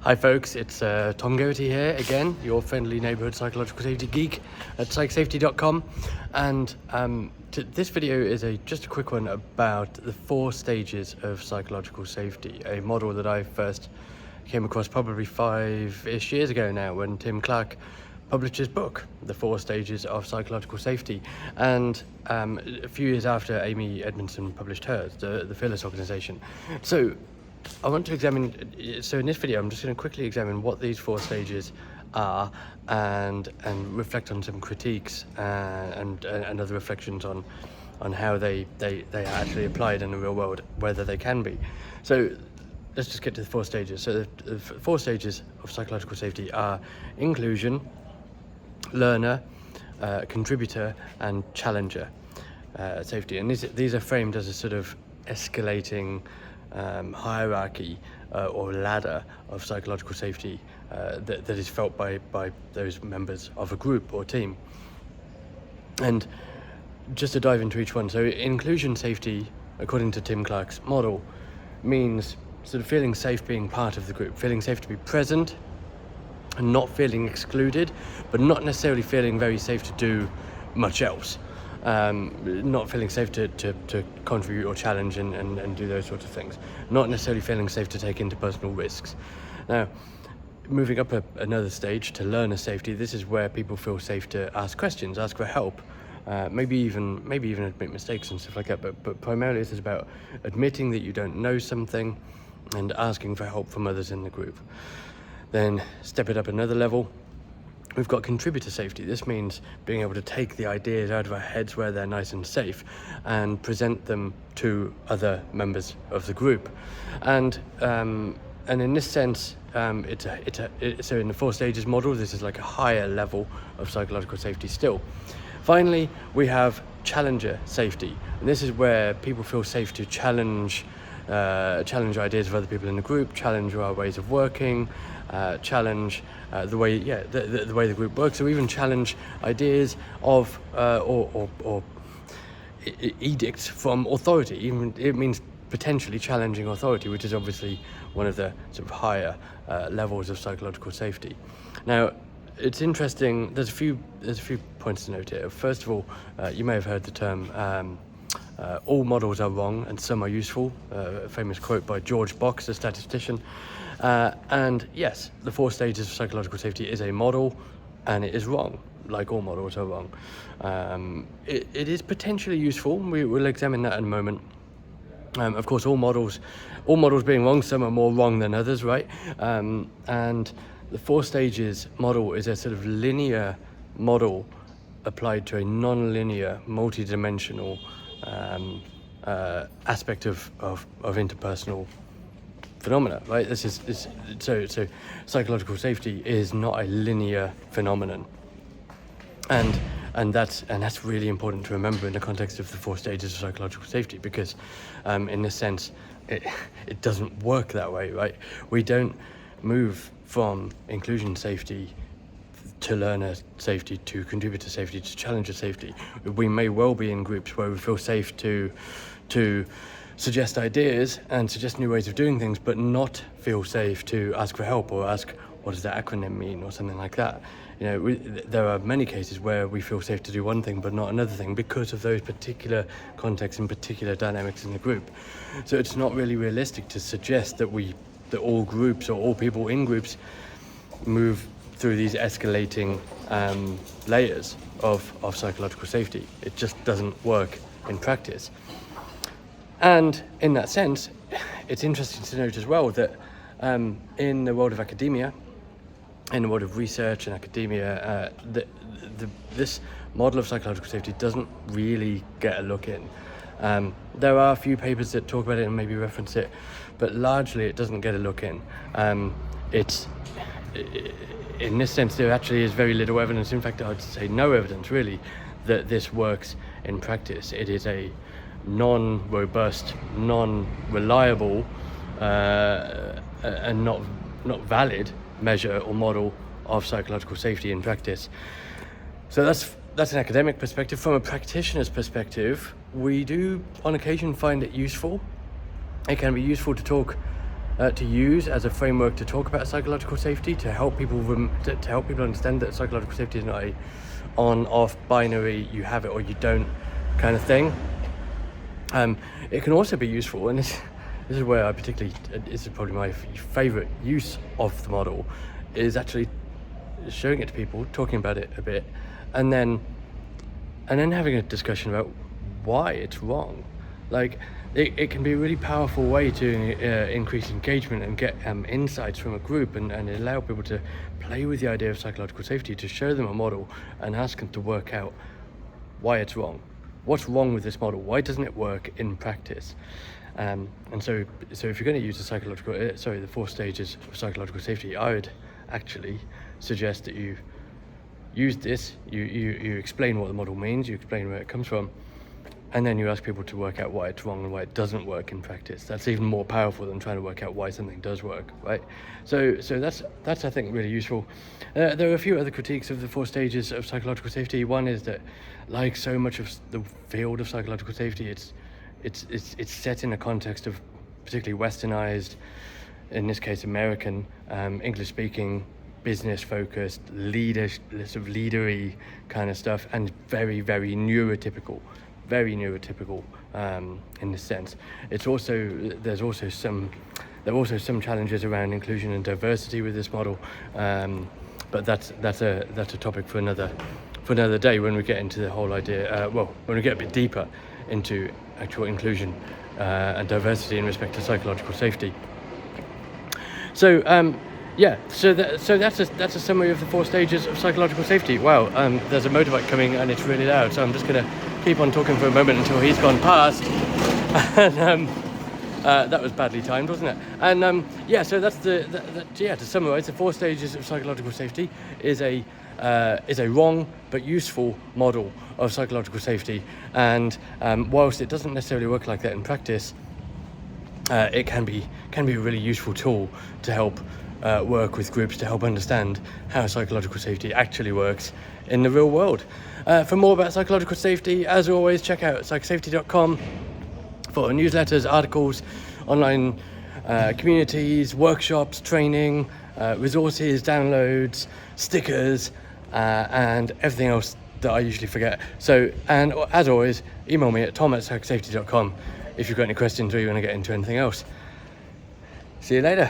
Hi folks, it's Tom Goethe here again, your friendly neighbourhood psychological safety geek at psychsafety.com, and this video is just a quick one about the 4 stages of psychological safety, a model that I first came across probably 5-ish years ago now when Tim Clark published his book, The 4 Stages of Psychological Safety, and a few years after Amy Edmondson published hers, the Fearless Organization. So I want to examine, so in this video I'm just going to quickly examine what these 4 stages are and reflect on some critiques and other reflections on how they are actually applied in the real world, whether they can be. So let's just get to the 4 stages. So the 4 stages of psychological safety are inclusion, learner, contributor and challenger safety, and these are framed as a sort of escalating hierarchy or ladder of psychological safety that is felt by those members of a group or team. And just to dive into each one, so inclusion safety, according to Tim Clark's model, means sort of feeling safe being part of the group, feeling safe to be present and not feeling excluded, but not necessarily feeling very safe to do much else. Not feeling safe to contribute or challenge and do those sorts of things. Not necessarily feeling safe to take interpersonal risks. Now, moving up another stage to learner safety, this is where people feel safe to ask questions, ask for help, maybe even admit mistakes and stuff like that. But primarily this is about admitting that you don't know something and asking for help from others in the group. Then step it up another level. We've got contributor safety. This means being able to take the ideas out of our heads where they're nice and safe and present them to other members of the group. And in this sense, so in the 4 stages model, this is like a higher level of psychological safety still. Finally, we have challenger safety. And this is where people feel safe to challenge ideas of other people in the group, challenge our ways of working, challenge the way the group works, or even challenge ideas of or edicts from authority. Even it means potentially challenging authority, which is obviously one of the sort of higher levels of psychological safety. Now, it's interesting. There's a few points to note here. First of all, you may have heard the term all models are wrong and some are useful, a famous quote by George Box, a statistician. And yes, the 4 stages of psychological safety is a model, and it is wrong, like all models are wrong. It is potentially useful. We'll examine that in a moment. Of course, all models being wrong, some are more wrong than others, right? And the 4 stages model is a sort of linear model applied to a non-linear, multi-dimensional aspect of interpersonal phenomena, right? So psychological safety is not a linear phenomenon, and that's really important to remember in the context of the 4 stages of psychological safety, because in this sense it doesn't work that way, right? We don't move from inclusion safety to learner safety, to contributor safety, to challenger safety. We may well be in groups where we feel safe to suggest ideas and suggest new ways of doing things, but not feel safe to ask for help or ask, what does that acronym mean, or something like that. You know, there are many cases where we feel safe to do one thing but not another thing because of those particular contexts and particular dynamics in the group. So it's not really realistic to suggest that all groups or all people in groups move through these escalating layers of psychological safety. It just doesn't work in practice. And in that sense, it's interesting to note as well that in the world of academia, in the world of research and academia, this model of psychological safety doesn't really get a look in. There are a few papers that talk about it and maybe reference it, but largely it doesn't get a look in. In this sense, there actually is very little evidence. In fact, I'd say no evidence really that this works in practice. It is a non-robust, non-reliable, and not valid measure or model of psychological safety in practice. So that's an academic perspective. From a practitioner's perspective, we do on occasion find it useful. It can be useful to talk to use as a framework to talk about psychological safety, to help people to help people understand that psychological safety is not a on-off binary, you have it or you don't kind of thing. It can also be useful, and this is where this is probably my favorite use of the model, is actually showing it to people, talking about it a bit, and then having a discussion about why it's wrong. Like, it can be a really powerful way to increase engagement and get insights from a group, and allow people to play with the idea of psychological safety, to show them a model and ask them to work out why it's wrong. What's wrong with this model? Why doesn't it work in practice? And so if you're going to use the 4 stages of psychological safety, I would actually suggest that you use this. You explain what the model means, you explain where it comes from, and then you ask people to work out why it's wrong and why it doesn't work in practice. That's even more powerful than trying to work out why something does work, right? So that's I think really useful. There are a few other critiques of the 4 stages of psychological safety. One is that, like so much of the field of psychological safety, it's set in a context of particularly westernized, in this case American, English-speaking, business-focused, leadery kind of stuff, and very, very neurotypical in this sense. There are also some challenges around inclusion and diversity with this model, but that's a topic for another day, when we get into the whole idea. When we get a bit deeper into actual inclusion and diversity in respect to psychological safety. So that's a summary of the 4 stages of psychological safety. Wow, there's a motorbike coming and it's really loud, so I'm just going to keep on talking for a moment until he's gone past. And that was badly timed, wasn't it? And so that's to summarise, the 4 stages of psychological safety is a wrong but useful model of psychological safety, and whilst it doesn't necessarily work like that in practice, it can be a really useful tool to help work with groups, to help understand how psychological safety actually works in the real world. For more about psychological safety, as always, check out psychsafety.com for newsletters, articles, online communities, workshops, training, resources, downloads, stickers, and everything else that I usually forget. So, and as always, email me at tom@psychsafety.com if you've got any questions or you want to get into anything else. See you later.